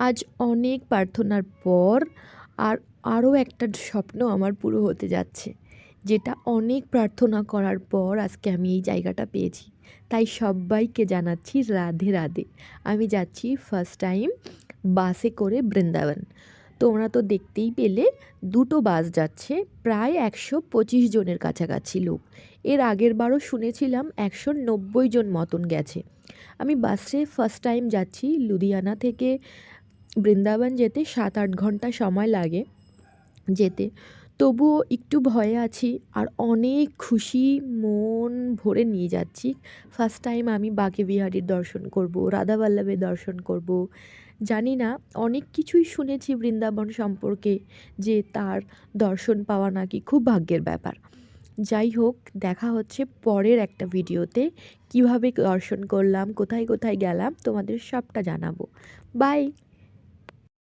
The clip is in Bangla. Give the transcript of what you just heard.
আজ অনেক প্রার্থনার পর আর আরও একটা স্বপ্ন আমার পুরো হতে যাচ্ছে, যেটা অনেক প্রার্থনা করার পর আজকে আমি এই জায়গাটা পেয়েছি। তাই সবাইকে জানাচ্ছি রাধে রাধে। আমি যাচ্ছি ফার্স্ট টাইম বাসে করে বৃন্দাবন। তোমরা তো দেখতেই পেলে, দুটো বাস যাচ্ছে, প্রায় 125 জনের কাছাকাছি লোক। এর আগের বারও শুনেছিলাম 190 জন মতন গেছে। আমি বাসে ফার্স্ট টাইম যাচ্ছি। লুধিয়ানা থেকে বৃন্দাবন যেতে 7-8 ঘন্টা সময় লাগে যেতে। তবুও একটু ভয়ে আছি আর অনেক খুশি, মন ভরে নিয়ে যাচ্ছি। ফার্স্ট টাইম আমি বাঁকে বিহারীর দর্শন করব, রাধাবল্লভের দর্শন করব। জানি না, অনেক কিছুই শুনেছি বৃন্দাবন সম্পর্কে, যে তার দর্শন পাওয়া নাকি খুব ভাগ্যের ব্যাপার। যাই হোক, দেখা হচ্ছে পরের একটা ভিডিওতে। কিভাবে দর্শন করলাম, কোথায় কোথায় গেলাম, তোমাদের সবটা জানাবো। বাই।